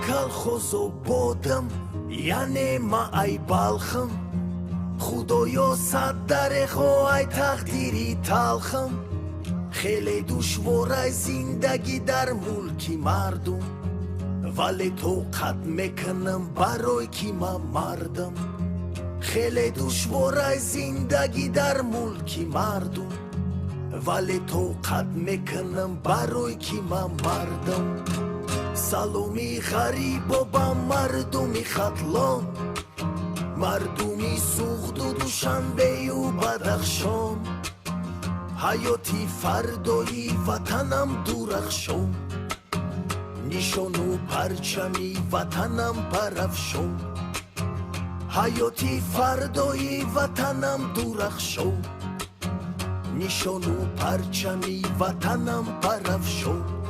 колхоз ободам яъне ма ай балхам худоё саддарехо ай тақдири талхам хеле душвор ай зиндагӣ дар мулки мардум вале тоқат мекунам барои ки ман мардам хеле душвор ай зиндагӣ дар мулки мардум вале тоқат мекунам барои ки ман мардам саломи ғарибо ба мардуми хатлон мардуми суғду душанбею бадахшон ҳаёти фардои ватанам дурахшон нишону парчами ватанам парафшон ҳаёти фардои ватанам дурахшон нишону парчами ватанам парафшон